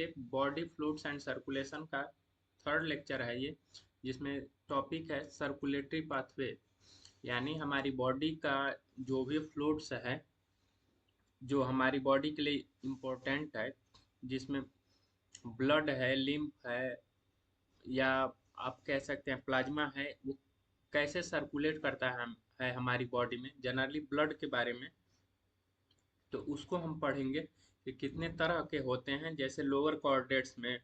ये body fluids and circulation का third lecture है ये, जिसमें टॉपिक है सर्कुलेटरी पाथवे, यानी हमारी बॉडी का जो भी फ्लूइड्स है जो हमारी बॉडी के लिए इम्पोर्टेंट है, जिसमें ब्लड है, लिम्फ है, या आप कह सकते हैं प्लाज्मा है, वो कैसे सर्कुलेट करता है हमारी बॉडी में, जनरली ब्लड के बारे में। तो उसको हम पढ़ेंगे कि कितने तरह के होते हैं, जैसे लोअर कॉर्डेट्स में,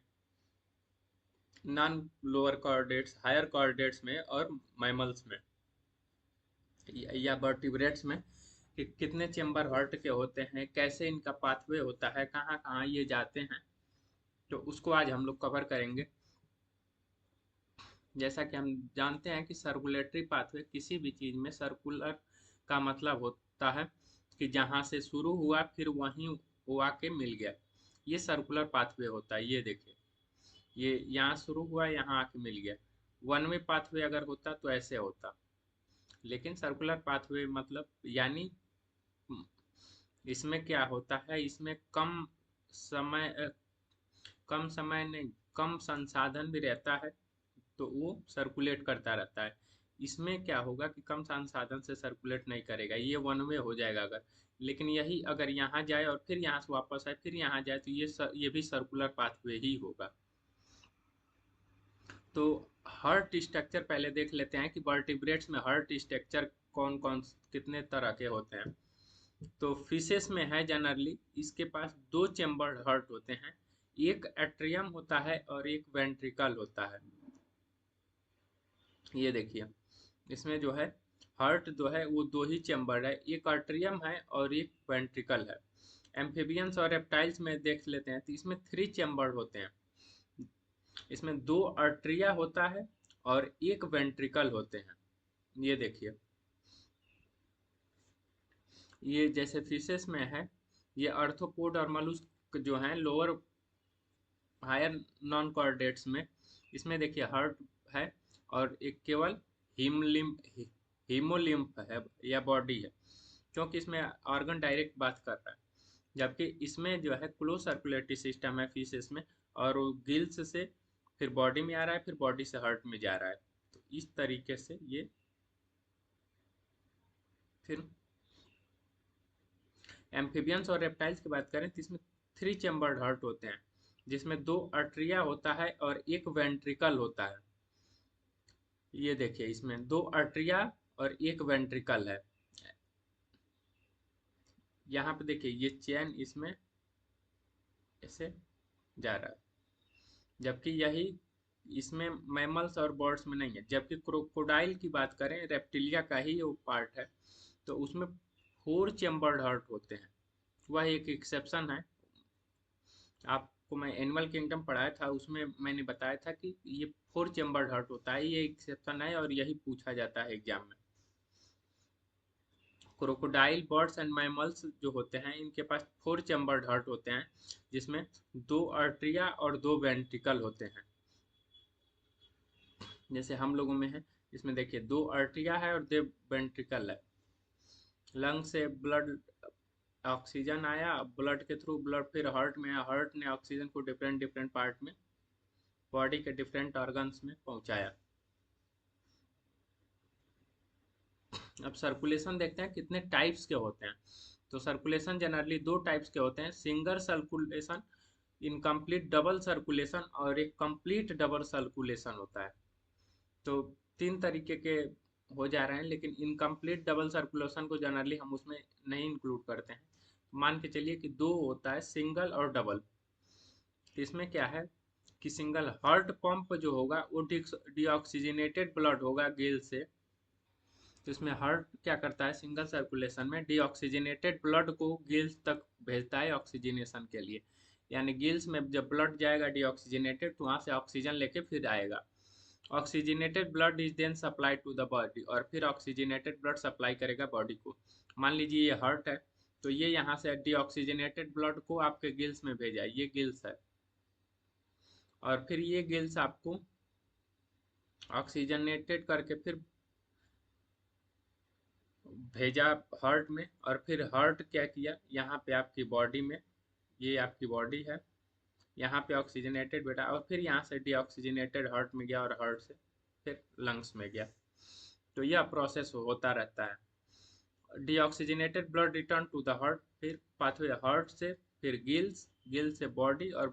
non lower chordates, higher chordates में और मैमल्स में या वर्टिब्रेट्स में, कि कितने चेम्बर हार्ट के होते हैं, कैसे इनका पाथवे होता है, कहाँ कहाँ ये जाते हैं। तो उसको आज हम लोग कवर करेंगे। जैसा कि हम जानते हैं कि सर्कुलेटरी पाथवे, किसी भी चीज़ में सर्कुलर का मतलब होता है कि जहाँ से शुरू हुआ फिर वहीं वो आके मिल गया, ये सर्कुलर पाथवे होता है। ये देखिए, ये यहाँ शुरू हुआ, यहाँ आके मिल गया। वन वे पाथवे अगर होता तो ऐसे होता, लेकिन सर्कुलर पाथवे मतलब यानी इसमें क्या होता है, इसमें कम समय नहीं, कम संसाधन भी रहता है, तो वो सर्कुलेट करता रहता है। इसमें क्या होगा कि कम संसाधन से सर्कुलेट नहीं करेगा, ये वन वे हो जाएगा अगर। लेकिन यही अगर यहाँ जाए और फिर यहाँ से वापस आए फिर यहाँ जाए, तो ये भी सर्कुलर पाथवे ही होगा। तो हार्ट स्ट्रक्चर पहले देख लेते हैं कि वर्टिब्रेट्स में हार्ट स्ट्रक्चर कौन कौन कितने तरह के होते हैं। तो फिशेस में है जनरली, इसके पास दो चेम्बर्ड हार्ट होते हैं, एक एट्रियम होता है और एक वेंट्रिकल होता है। ये देखिए, इसमें जो है हार्ट जो है वो दो ही चेम्बर है, एक आर्ट्रियम है और एक वेंट्रिकल है। एम्फीबियंस और रेप्टाइल्स में देख लेते हैं तो इसमें थ्री चेम्बर होते हैं, इसमें दो आर्ट्रिया होता है और एक वेंट्रिकल होते हैं। ये देखिए, ये जैसे फिशेस में है, ये आर्थ्रोपोड और मलुस्क जो हैं लोअर हायर नॉन कॉर्डेट्स में, इसमें देखिए हार्ट है और एक केवल हीमोलिम्फ है या बॉडी है, क्योंकि इसमें ऑर्गन डायरेक्ट बात कर रहा है। जबकि इसमें जो है क्लोज सर्कुलेटरी सिस्टम है फिशेस में, और वो गिल्स से फिर बॉडी में आ रहा है, फिर बॉडी से हार्ट में जा रहा है। तो इस तरीके से ये फिर एम्फीबियंस और रेप्टाइल्स की बात करें तो इसमें थ्री चेम्बर्ड हार्ट होते हैं, जिसमें दो आर्टरिया होता है और एक वेंट्रिकल होता है। ये देखिए, इसमें दो आर्टरिया और एक वेंट्रिकल है। यहाँ पे देखिए ये चेन इसमें ऐसे जा रहा है, जबकि यही इसमें मैमल्स और बर्ड्स में नहीं है। जबकि क्रोकोडाइल की बात करें, रेप्टिलिया का ही वो पार्ट है, तो उसमें फोर चेम्बर्ड हार्ट होते हैं। वह एक एक्सेप्शन है। आपको मैं एनिमल किंगडम पढ़ाया था, उसमें मैंने बताया था कि ये फोर चेम्बर्ड हार्ट होता है, ये एक्सेप्शन है और यही पूछा जाता है एग्जाम में। क्रोकोडाइल, बर्ड्स एंड मैमल्स जो होते हैं, इनके पास फोर चेम्बर्ड हार्ट होते हैं, जिसमें दो आर्टरिया और दो वेंट्रिकल होते हैं। जैसे हम लोगों में है, इसमें देखिए दो आर्टरिया है और दो वेंट्रिकल है। लंग से ब्लड ऑक्सीजन आया, ब्लड के थ्रू ब्लड फिर हार्ट में आया, हार्ट ने ऑक्सीजन को डिफरेंट डिफरेंट पार्ट में बॉडी के डिफरेंट ऑर्गन्स में पहुंचाया। अब सर्कुलेशन देखते हैं कितने टाइप्स के होते हैं। तो सर्कुलेशन जनरली दो टाइप्स के होते हैं, single circulation, incomplete double circulation और एक कंप्लीट डबल सर्कुलेशन होता है। तो तीन तरीके के हो जा रहे हैं, लेकिन इनकम्प्लीट डबल सर्कुलेशन को जनरली हम उसमें नहीं इंक्लूड करते हैं। मान के चलिए कि दो होता है, सिंगल और डबल। तो इसमें क्या है कि सिंगल हार्ट पंप जो होगा वो डीऑक्सीजनेटेड ब्लड होगा गिल से। तो इसमें हार्ट क्या करता है, सिंगल सर्कुलेशन में डीऑक्सीजनेटेड ब्लड को गिल्स तक भेजता है ऑक्सीजनेशन के लिए। यानी गिल्स में जब ब्लड जाएगा डीऑक्सीजनेटेड, तो वहाँ से ऑक्सीजन लेके फिर आएगा। Oxygenated blood is then supply to the body, और फिर ऑक्सीजनेटेड ब्लड सप्लाई करेगा बॉडी को। मान लीजिए ये हार्ट है, तो ये यहाँ से डीऑक्सीजनेटेड ब्लड को आपके गिल्स में भेजा, ये गिल्स है, और फिर ये गिल्स आपको ऑक्सीजनेटेड करके फिर भेजा हार्ट में, और फिर हार्ट क्या किया, यहाँ पे आपकी बॉडी में, ये आपकी बॉडी है, यहाँ पे ऑक्सीजनेटेड बेटा, और फिर यहाँ से डीऑक्सीजनेटेड हार्ट में गया और हार्ट से फिर लंग्स में गया। तो यह प्रोसेस होता रहता है। Deoxygenated blood return to the heart, फिर पाथवे हार्ट से फिर गिल्स, गिल से बॉडी और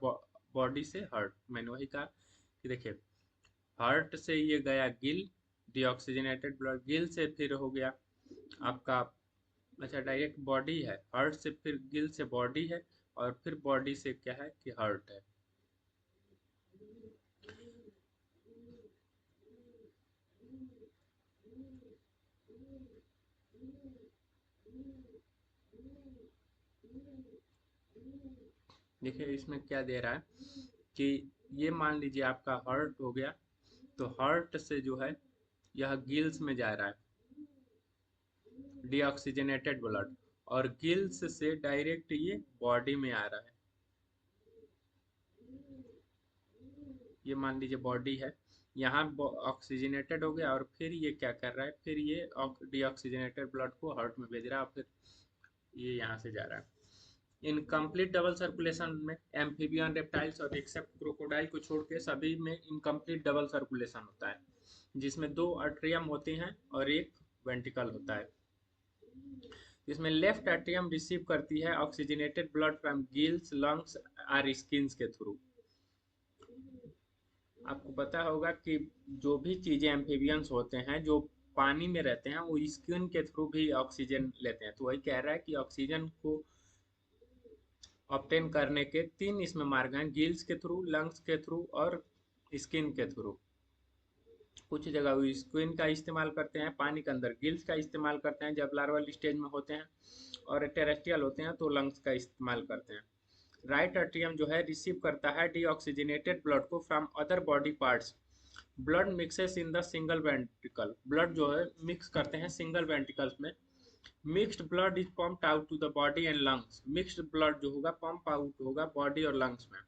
बॉडी से हार्ट। मैंने वही कहा कि देखिए हार्ट से ये गया गिल, डीऑक्सीजनेटेड ब्लड, गिल से फिर हो गया आपका, अच्छा डायरेक्ट बॉडी है, हार्ट से फिर गिल से बॉडी है, और फिर बॉडी से क्या है कि हार्ट है। देखिए इसमें क्या दे रहा है कि ये मान लीजिए आपका हार्ट हो गया, तो हार्ट से जो है यह गिल्स में जा रहा है डीऑक्सीजनेटेड ब्लड, और गिल्स से डायरेक्ट ये बॉडी में आ रहा है। ये मान लीजिए बॉडी है, यहाँ ऑक्सीजनेटेड हो गया, और फिर ये क्या कर रहा है, फिर ये डीऑक्सीजनेटेड ब्लड को हार्ट में भेज रहा है, और फिर ये यहाँ से जा रहा है। इनकम्प्लीट डबल सर्कुलेशन में एम्फीबियन, रेप्टाइल्स और एक्सेप्ट क्रोकोडाइल को छोड़ के सभी में इनकम्प्लीट डबल सर्कुलेशन होता है, जिसमें 2 आर्टरियम होते हैं और एक वेंट्रिकल होता है। इसमें लेफ्ट आर्टरियम रिसीव करती है oxygenated blood from gills, lungs और स्किन्स के थ्रू। आपको पता होगा कि जो भी चीज़ें एम्फीबियंस होते हैं जो पानी में रहते हैं वो स्किन के थ्रू भी ऑक्सीजन लेते हैं। तो वही कह रहा है कि ऑक्सीजन को ऑब्टेन करने के 3 इसमें मार्ग हैं, गिल्स के थ्रू, लंग्स के थ्रू और स्किन के थ्रू। कुछ जगह वो स्किन का इस्तेमाल करते हैं, पानी के अंदर गिल्स का इस्तेमाल करते हैं जब लार्वल स्टेज में होते हैं, और टेरेस्ट्रियल होते हैं तो लंग्स का इस्तेमाल करते हैं। राइट एट्रियम जो है रिसीव करता है डीऑक्सीजनेटेड ब्लड को from other body parts. Blood mixes in the single ventricle, blood जो है मिक्स करते हैं सिंगल वेंट्रिकल्स में। Mixed blood is pumped out to the body and lungs, mixed blood जो होगा पंप आउट होगा बॉडी और लंग्स में।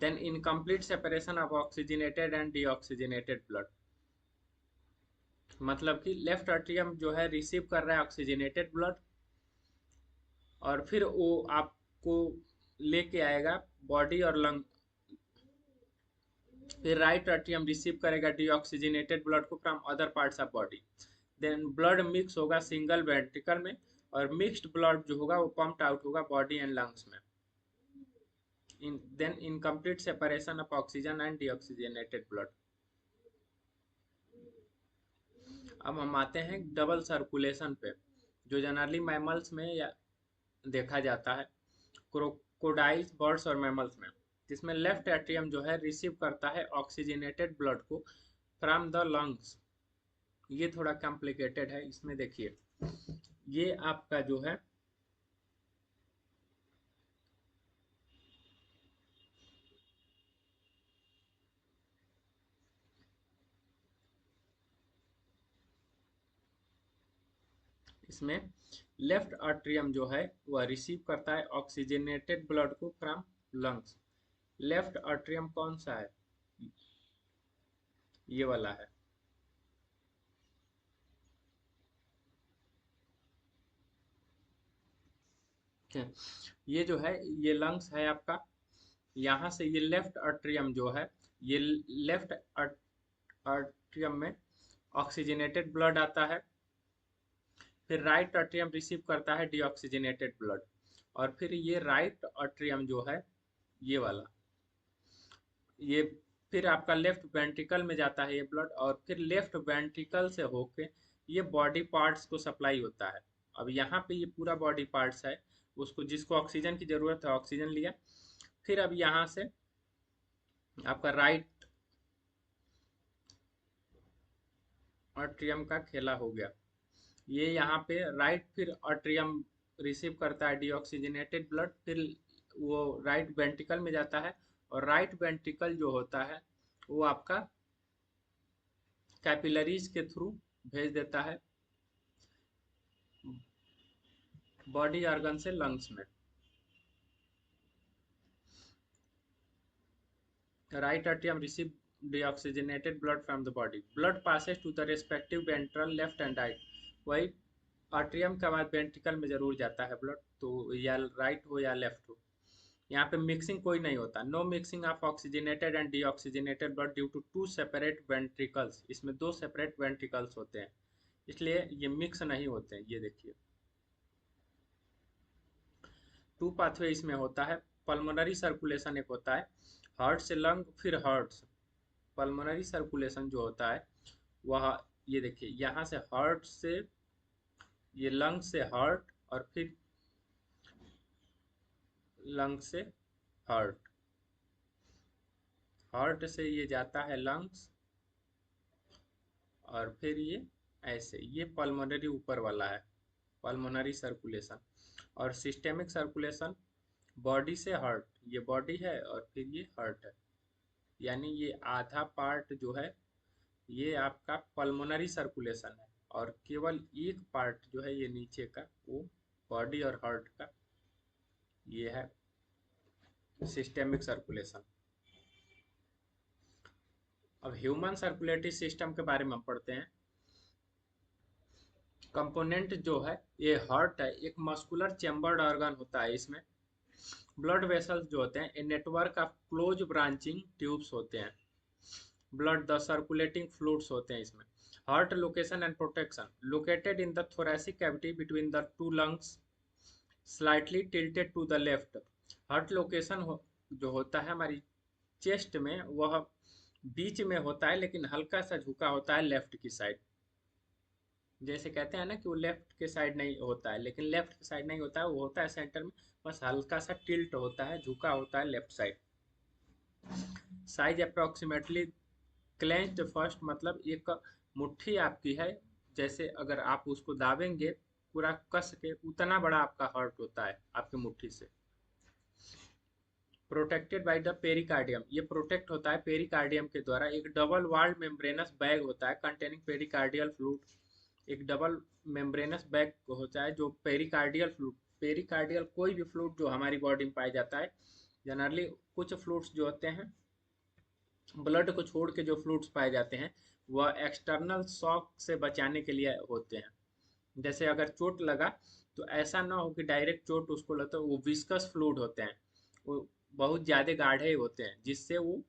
Then incomplete separation of oxygenated and deoxygenated blood, मतलब कि लेफ्ट एट्रियम जो है रिसीव कर रहा है ऑक्सीजनेटेड ब्लड, और फिर वो आपको लेके आएगा बॉडी और लंग, फिर राइट एट्रियम रिसीव करेगा डीऑक्सीजनेटेड ब्लड को from other parts of body. Then blood mix होगा सिंगल वेंट्रिकल में, और मिक्स्ड ब्लड जो होगा वो पंप्ड आउट होगा बॉडी एंड लंग्स में। Then incomplete separation of oxygen and deoxygenated blood. अब हम आते हैं डबल सर्कुलेशन पे, जो जनरली मैमल्स में या देखा जाता है, क्रोकोडाइल्स, बर्ड्स और मैमल्स में, जिसमें लेफ्ट एट्रियम जो है रिसीव करता है ऑक्सीजनेटेड ब्लड को फ्रॉम द लंग्स। ये थोड़ा कॉम्प्लिकेटेड है, इसमें देखिए ये आपका जो है इसमें लेफ्ट आर्ट्रियम जो है वह रिसीव करता है ऑक्सीजनेटेड ब्लड को फ्रॉम लंग्स। लेफ्ट आर्ट्रियम कौन सा है, ये वाला है। ये जो है ये लंग्स है आपका, यहाँ से ये लेफ्ट आर्ट्रियम जो है, ये लेफ्ट आर्ट्रियम में ऑक्सीजनेटेड ब्लड आता है, फिर राइट आर्ट्रियम रिसीव करता है डीऑक्सीजनेटेड ब्लड, और फिर ये राइट आर्ट्रियम जो है ये वाला, ये फिर आपका लेफ्ट वेंट्रिकल में जाता है ये ब्लड, और फिर लेफ्ट वेंट्रिकल से होके ये बॉडी पार्ट्स को सप्लाई होता है। अब यहाँ पे ये पूरा बॉडी पार्ट्स है, उसको जिसको ऑक्सीजन की जरूरत है ऑक्सीजन लिया, फिर अब यहाँ से आपका राइट आर्ट्रियम का खेला हो गया। ये यहाँ पे राइट फिर आर्ट्रियम रिसीव करता है डीऑक्सीजनेटेड ब्लड, फिर वो राइट वेंट्रिकल में जाता है, और राइट वेंट्रिकल जो होता है वो आपका कैपिलरीज के थ्रू भेज देता है बॉडी ऑर्गन से लंग्स में। Right atrium receive deoxygenated blood from the body. Blood passes to the respective ventral left and right. वही atrium के बाद ventricle में जरूर जाता है ब्लड, तो या राइट हो या लेफ्ट हो। यहाँ पे मिक्सिंग कोई नहीं होता, no mixing of oxygenated and deoxygenated blood due to two separate ventricles, इसमें दो सेपरेट वेंट्रिकल्स होते हैं, इसलिए ये मिक्स नहीं होते हैं। ये देखिए टू पाथवे इसमें होता है, पल्मोनरी सर्कुलेशन एक होता है, हार्ट से लंग फिर हार्ट से। पल्मोनरी सर्कुलेशन जो होता है वह, ये देखिए यहाँ से हार्ट से, ये लंग से हार्ट, और फिर लंग से हार्ट, हार्ट से ये जाता है लंग्स, और फिर ये ऐसे, ये पल्मोनरी ऊपर वाला है, पल्मोनरी सर्कुलेशन। और सिस्टेमिक सर्कुलेशन बॉडी से हार्ट, ये बॉडी है और फिर ये हार्ट है, यानी ये आधा पार्ट जो है ये आपका पल्मोनरी सर्कुलेशन है, और केवल एक पार्ट जो है ये नीचे का वो बॉडी और हार्ट का ये है सिस्टेमिक सर्कुलेशन। अब ह्यूमन सर्कुलेटरी सिस्टम के बारे में हम पढ़ते हैं। कंपोनेंट जो है ये हार्ट है, एक मस्कुलर चेम्बर्ड ऑर्गन होता है इसमें। ब्लड वेसल्स जो होते हैं a network of closed branching tubes होते हैं। ब्लड द सर्कुलेटिंग फ्लूइड्स होते हैं इसमें। Heart location and protection, located in the thoracic cavity between the two lungs, slightly tilted to the left. Heart location जो होता है हमारी चेस्ट में, वह बीच में होता है लेकिन हल्का सा झुका होता है लेफ्ट की साइड। जैसे कहते हैं ना कि वो लेफ्ट के साइड नहीं होता है, लेकिन लेफ्ट के साइड नहीं होता है, वो होता है सेंटर में, बस हल्का सा टिल्ट होता है, झुका होता है left side. Size approximately clenched first, मतलब एक मुट्ठी आपकी है, जैसे अगर आप उसको दाबेंगे पूरा कस के, उतना बड़ा आपका हार्ट होता है आपकी मुट्ठी से। प्रोटेक्टेड बाय द पेरिकार्डियम, ये प्रोटेक्ट होता है पेरिकार्डियम के द्वारा। एक डबल वॉल्ड मेम्ब्रेनस बैग होता है कंटेनिंग पेरिकार्डियल फ्लूइड, एक डबल मेम्ब्रेनस बैग होता है जो पेरिकार्डियल फ्लूइड, पेरिकार्डियल कोई भी फ्लूइड जो हमारी बॉडी में पाया जाता है, जनरली कुछ फ्लूइड्स जो होते हैं ब्लड को छोड़ के, जो फ्लूइड्स पाए जाते हैं वह एक्सटर्नल शॉक से बचाने के लिए होते हैं। जैसे अगर चोट लगा तो ऐसा ना हो कि डायरेक्ट चोट उसको लगता है, वो विस्कस फ्लूइड होते हैं, वो बहुत ज़्यादा गाढ़े होते हैं, जिससे वो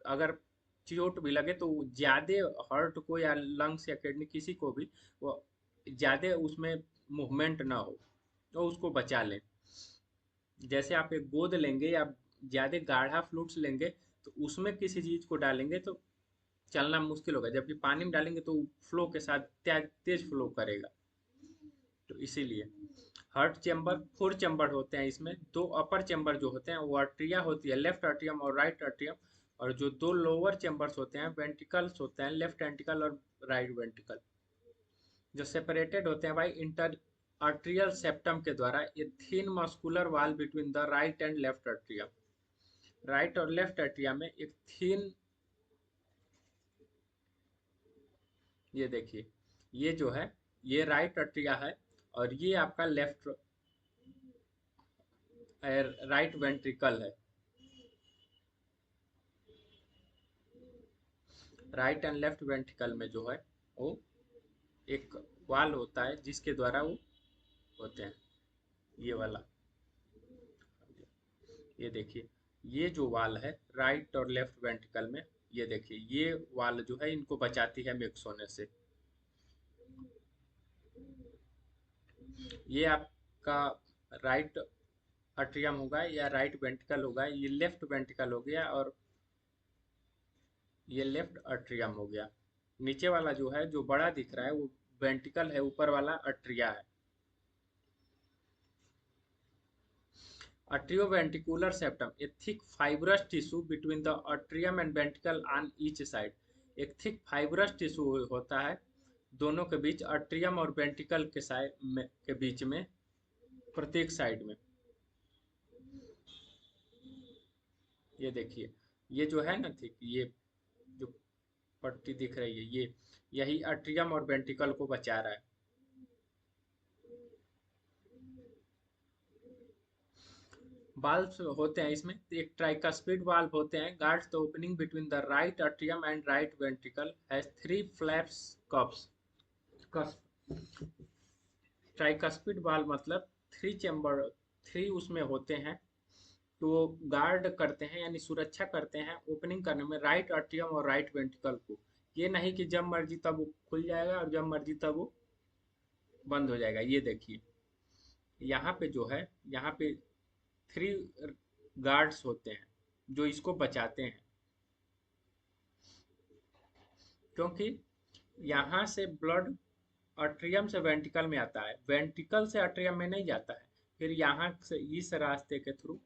अगर चोट भी लगे तो ज़्यादा हार्ट को या लंग्स या किडनी किसी को भी वो ज़्यादा उसमें मूवमेंट ना हो, तो उसको बचा लें। जैसे आप एक गोद लेंगे या ज़्यादा गाढ़ा फ्लूइड्स लेंगे तो उसमें किसी चीज़ को डालेंगे तो चलना मुश्किल होगा, जबकि पानी में डालेंगे तो फ्लो के साथ तेज फ्लो करेगा। तो इसीलिए हार्ट चेम्बर फोर चेम्बर होते हैं इसमें। दो अपर चेम्बर जो होते हैं वो आर्टरिया होती है, लेफ्ट आर्टियम और राइट आर्टियम, और जो दो लोअर चेम्बर्स होते हैं वेंट्रिकल्स होते हैं, लेफ्ट वेंट्रिकल और राइट वेंट्रिकल, जो सेपरेटेड होते हैं बाई इंटर आर्ट्रियल सेप्टम के द्वारा। ये थिन मस्कुलर वाल between the right and left atrium, right और लेफ्ट आर्ट्रिया में एक थिन, ये देखिए ये जो है ये राइट आर्ट्रिया है, और ये आपका लेफ्ट राइट वेंट्रिकल है। राइट एंड लेफ्ट वेंट्रिकल में जो है वो एक वाल होता है जिसके द्वारा वो होते हैं, ये वाला, ये देखिए ये जो वाल है राइट और लेफ्ट वेंट्रिकल में, ये देखिए ये वाल जो है इनको बचाती है मिक्स होने से। ये आपका राइट अट्रियम होगा या राइट वेंट्रिकल होगा, ये लेफ्ट वेंट्रिकल हो गया, और ये लेफ्ट अट्रियम हो गया। नीचे वाला जो है जो बड़ा दिख रहा है वो वेंट्रिकल है, ऊपर वाला अट्रिया है। Atrioventricular septum, a thick fibrous tissue between the atrium and ventricle on each side, एक थिक फाइब्रस टिश्यू होता है दोनों के बीच, अट्रियम और वेंट्रिकल के साइड में, के बीच में, प्रत्येक साइड में। ये देखिए ये जो है ना थिक, ये जो पट्टी दिख रही है ये, यही अट्रियम और वेंट्रिकल को बचा रहा है। वाल्व्स होते हैं इसमें, एक ट्राइकस्पिड वाल्व होते हैं, guards the opening between the right atrium and right ventricle, has three flaps cusps. Tricuspid valve मतलब थ्री चैम्बर, थ्री उसमें होते हैं तो वो गार्ड करते हैं यानी सुरक्षा करते हैं ओपनिंग करने में राइट अट्रियम और राइट वेंट्रिकल को। ये नहीं कि जब मर्जी तब वो खुल जाएगा और जब मर्जी तब वो बंद हो जाएगा। ये देखिए यहाँ पे जो है, यहाँ पे 3 गार्ड्स होते हैं जो इसको बचाते हैं, क्योंकि यहाँ से ब्लड अट्रियम से वेंट्रिकल में आता है, वेंट्रिकल से अट्रियम में नहीं जाता है, फिर यहाँ से इस रास्ते के थ्रू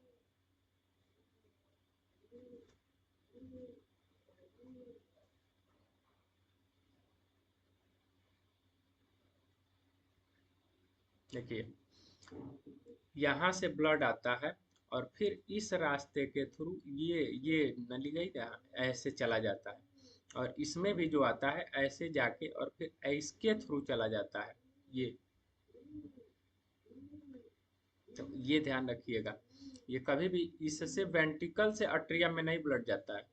देखिए यहाँ से ब्लड आता है और फिर इस रास्ते के थ्रू ये नली गई ना, ऐसे चला जाता है, और इसमें भी जो आता है ऐसे जाके और फिर इसके थ्रू चला जाता है। ये तो ये ध्यान रखिएगा, ये कभी भी इससे वेंट्रिकल से अट्रियम में नहीं ब्लड जाता है।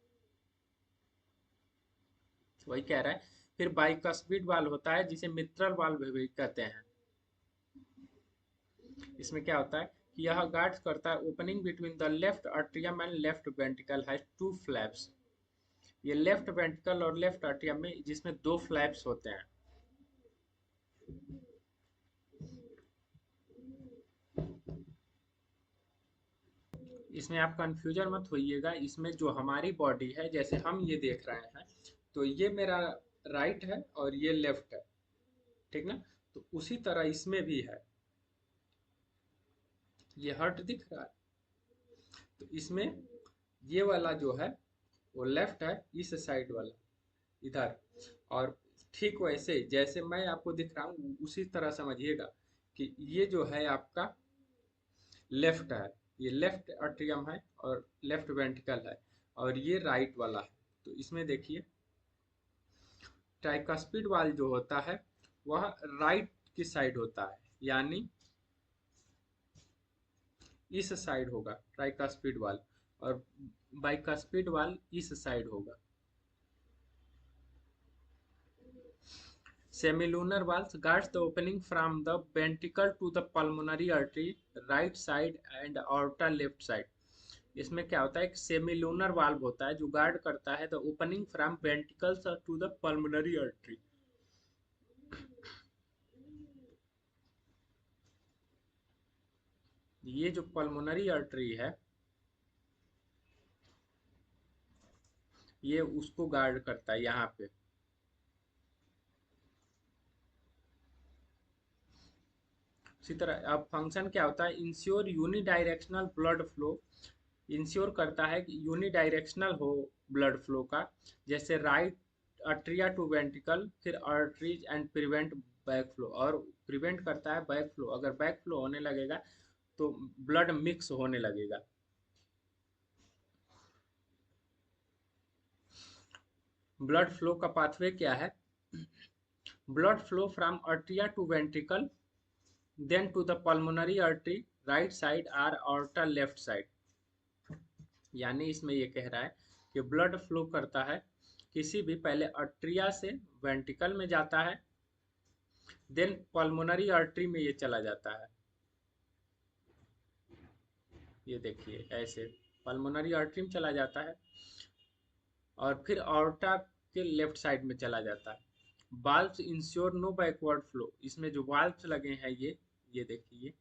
वही कह रहा है। फिर बाइकस्पिड वाल्व होता है जिसे मित्रल वाल्व भी कहते हैं। इसमें क्या होता है कि यह गार्ड करता है opening between the left atrium and left ventricle has 2 flaps. ये लेफ्ट वेंट्रिकल और लेफ्ट अट्रियम में जिसमें 2 फ्लैप्स होते हैं। इसमें आप कंफ्यूजन मत होइएगा, इसमें जो हमारी बॉडी है जैसे हम ये देख रहे हैं, तो ये मेरा राइट है और ये लेफ्ट है, ठीक ना। तो उसी तरह इसमें भी है, ये हर्ट दिख रहा है, तो इसमें ये वाला जो है वो लेफ्ट है, इस साइड वाला इधर। और ठीक वैसे जैसे मैं आपको दिख रहा हूँ उसी तरह समझिएगा कि ये जो है आपका लेफ्ट है, ये लेफ्ट अट्रियम है और लेफ्ट वेंट्रिकल है, और ये राइट वाला है। तो इसमें देखिए ट्राइकस्पिड वाल जो होता है वह राइट की साइड होता है, यानी इस साइड होगा ट्राइकस्पिड वाल, और बाइकस्पिड वाल इस साइड होगा। Semilunar valves guards the opening from the ventricle to the pulmonary artery, right side and aorta left side। इसमें क्या होता है, एक सेमिलूनर वाल्व होता है जो गार्ड करता है the opening from ventricles to the pulmonary artery. ये जो पल्मोनरी आर्टरी है ये उसको गार्ड करता है यहाँ पे। इसी तरह अब फंक्शन क्या होता है, ensure unidirectional blood flow, ensure करता है कि यूनिडायरेक्शनल हो ब्लड फ्लो का, जैसे राइट अट्रिया टू वेंट्रिकल, फिर arteries and prevent back flow, और प्रिवेंट करता है बैक फ्लो। अगर बैक फ्लो होने लगेगा तो ब्लड मिक्स होने लगेगा। ब्लड फ्लो का पाथवे क्या है, blood flow from atria to ventricle then to the pulmonary artery right side are aorta left side. यानी इसमें ये कह रहा है कि ब्लड फ्लो करता है किसी भी, पहले अट्रिया से वेंट्रिकल में जाता है, देन पल्मोनरी आर्टरी में ये चला जाता है। ये देखिए ऐसे पल्मोनरी आर्टरी में चला जाता है और फिर ऑर्टा के लेफ्ट साइड में चला जाता है। Valves ensure no backward flow, इसमें जो वाल्व्स लगे हैं ये देखिए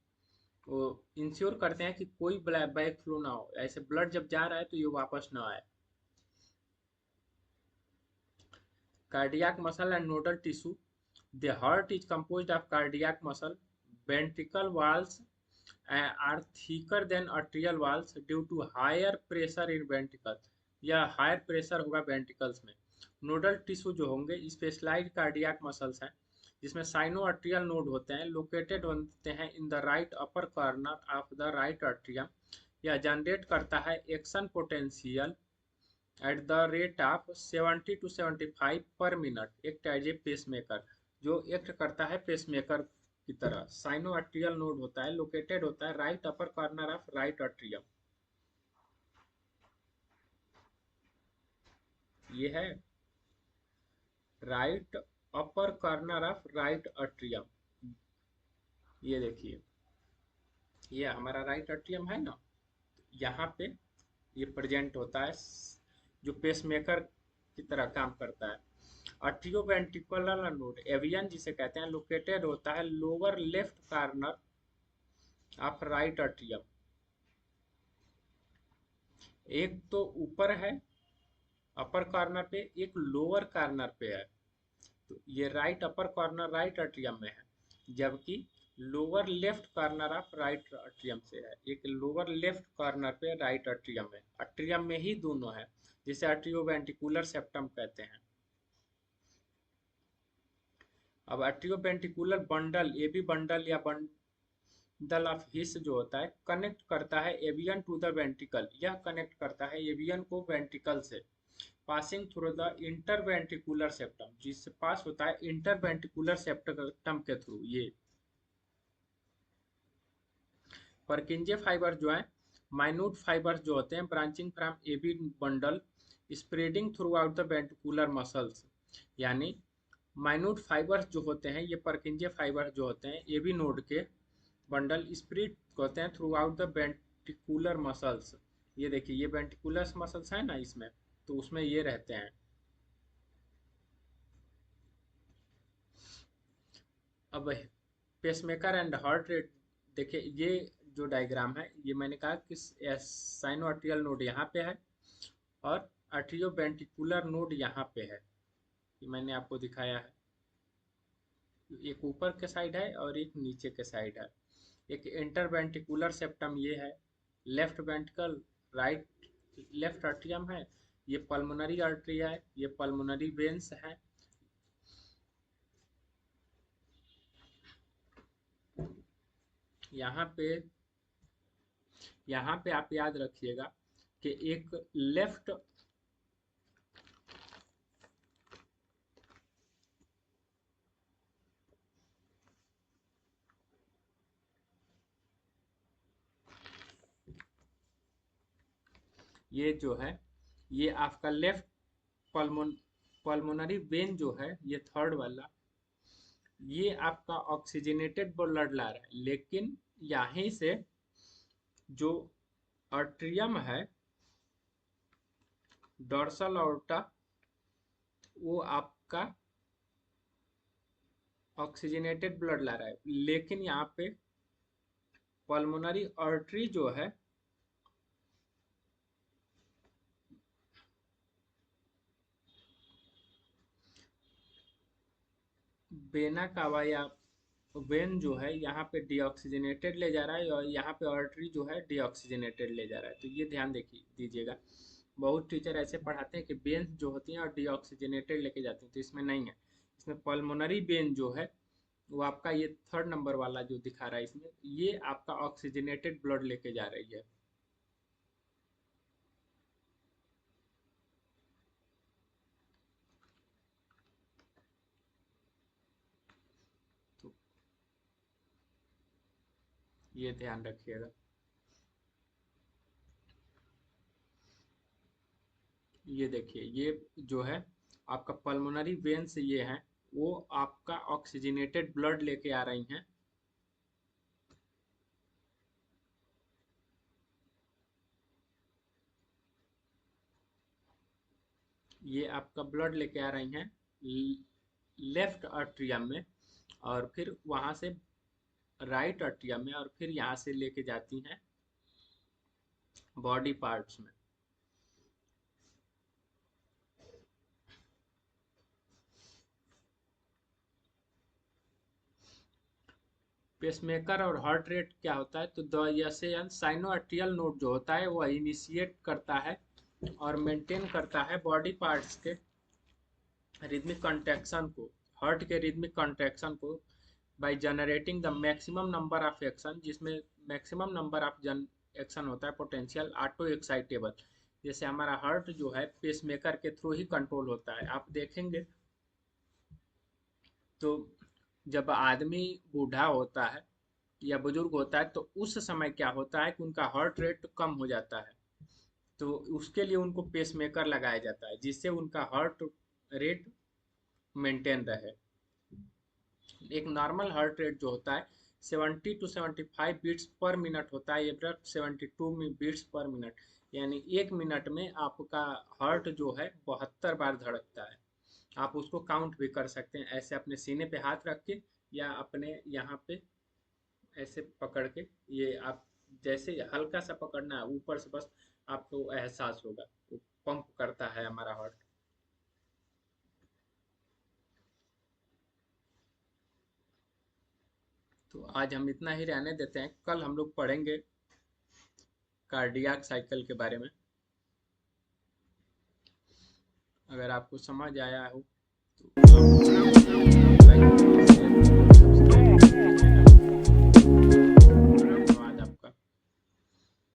वो इंश्योर करते हैं कि कोई बैक फ्लो ना हो, ऐसे ब्लड जब जा रहा है तो ये वापस ना आए। Cardiac muscle and nodal tissue, the heart is composed of cardiac muscle, ventricle walls are thicker than arterial walls due to higher pressure in ventricle, या हायर प्रेशर होगा वेंट्रिकल्स में। नोडल टिश्यू जो होंगे स्पेशलाइज्ड कार्डियक मसल्स हैं जिसमें cyano आर्टियल node होते हैं, located होते हैं in the right upper corner of the right आर्टियम। यह जनरेट करता है action potential at the rate of 70 to 75 per minute, act as a pacemaker, जो एक्ट करता है पेसमेकर की तरह। साइनो आर्टियल नोड होता है, लोकेटेड होता है right upper corner of right आर्टियम। ये है right upper corner of right आर्टियम। ये देखिए ये हमारा राइट आर्टियम है ना, यहाँ पे ये प्रेजेंट होता है, जो पेसमेकर की तरह काम करता है। अट्रियोवेंट्रिकुलर नोड एवियन जिसे कहते हैं लोकेटेड होता है lower left corner of right atrium. एक तो ऊपर है अपर कॉर्नर पे, एक लोअर कॉर्नर पे है। तो ये right upper corner right atrium में है, जबकि lower left corner of right atrium से है। एक लोअर लेफ्ट कॉर्नर पे राइट अट्रियम है, अट्रियम में ही दोनों है, जिसे अट्रियोवेंट्रिकुलर सेप्टम कहते हैं। अब अट्रियोवेंट्रिकुलर बंडल, ए बी बंडल या बंडल ऑफ हिस जो होता है, कनेक्ट करता है एवियन टू द वेंट्रिकल। यह कनेक्ट करता है एवियन को वेंट्रिकल से, passing through the interventricular septum, जिससे पास होता है इंटरवेंट्रिकुलर सेप्टम के थ्रू। ये परकिंजे फाइबर जो है माइन्यूट फाइबर्स जो होते हैं branching from AB bundle spreading throughout the ventricular muscles. यानी माइन्यूट फाइबर्स जो होते हैं, ये परकिंजे फाइबर्स जो होते हैं एबी नोड के बंडल स्प्रेड होते हैं throughout the ventricular muscles. ये देखिए, ये वेंट्रिकुलर मसल्स है ना इसमें, तो उसमें ये रहते हैं। अब पेसमेकर एंड हार्ट रेट देखिए, ये जो डायग्राम है, ये मैंने कहा कि साइनोआर्टियल नोड यहाँ पे है और आर्टियोवेंट्रिकुलर नोड यहाँ पे है। ये मैंने आपको दिखाया है, एक ऊपर के साइड है और एक नीचे के साइड है। एक इंटरवेंट्रिकुलर सेप्टम ये है, लेफ्ट वेंट्रिकल राइट लेफ्ट आर्टियम है, ये पल्मोनरी आर्टरी है, ये पल्मोनरी वेन्स है। यहाँ पे आप याद रखिएगा कि एक लेफ्ट ये जो है, ये आपका लेफ्ट पल्मोनरी वेन जो है, ये थर्ड वाला, ये आपका ऑक्सीजनेटेड ब्लड ला रहा है, लेकिन यहीं से जो आर्ट्रियम है डोर्सल ऑर्टा, वो आपका ऑक्सीजनेटेड ब्लड ला रहा है, लेकिन यहाँ पे पल्मोनरी आर्टरी जो है वेना कावा या वेन जो है यहाँ पे डीऑक्सीजनेटेड ले जा रहा है, और यहाँ पे आर्टरी जो है डीऑक्सीजनेटेड ले जा रहा है। तो ये ध्यान देखिए दीजिएगा, बहुत टीचर ऐसे पढ़ाते हैं कि वेन्स जो होती हैं और डीऑक्सीजनेटेड लेके जाती हैं, तो इसमें नहीं है। इसमें पल्मोनरी वेन जो है वो आपका ये थर्ड नंबर वाला जो दिखा रहा है इसमें, ये आपका ऑक्सीजनेटेड ब्लड लेके जा रही है। तो ये ध्यान रखिएगा। ये देखिए, ये जो है आपका पल्मोनरी वेन्स ये हैं, वो आपका ऑक्सीजनेटेड ब्लड लेके आ रही हैं। ये आपका ब्लड लेके आ रही हैं लेफ्ट आर्ट्रियम में, और फिर वहां से राइट आर्ट्रियम में, और फिर यहाँ से लेके जाती हैं बॉडी पार्ट्स में। पेसमेकर और हार्ट रेट क्या होता है, तो जैसे साइनोआर्टियल नोड जो होता है वो इनिशिएट करता है और मेंटेन करता है बॉडी पार्ट्स के रिदमिक कॉन्ट्रैक्शन को, हार्ट के रिदमिक कॉन्ट्रैक्शन को, by generating the maximum number of action, जिसमें मैक्सिमम नंबर ऑफ एक्शन होता है पोटेंशियल ऑटो एक्साइटेबल। जैसे हमारा हार्ट जो है पेसमेकर के थ्रू ही कंट्रोल होता है। आप देखेंगे तो जब आदमी बूढ़ा होता है या बुजुर्ग होता है, तो उस समय क्या होता है कि उनका हार्ट रेट कम हो जाता है, तो उसके लिए उनको पेसमेकर लगाया जाता है, जिससे उनका हार्ट रेट मेंटेन रहे। एक नॉर्मल हार्ट रेट जो होता है 70 to 75 बीट्स पर मिनट होता है, एवरेज 72 बीट्स पर मिनट, यानी 1 मिनट में आपका हार्ट जो है 72 बार धड़कता है। आप उसको काउंट भी कर सकते हैं, ऐसे अपने सीने पे हाथ रख के या अपने यहाँ पे ऐसे पकड़ के, ये आप जैसे हल्का सा पकड़ना है ऊपर से, बस आपको एहसास होगा वो पंप करता है हमारा हार्ट। तो आज हम इतना ही रहने देते हैं, कल हम लोग पढ़ेंगे कार्डियक साइकिल के बारे में। अगर आपको समझ आया हो तो आप लाइक, शेयर, सब्सक्राइब।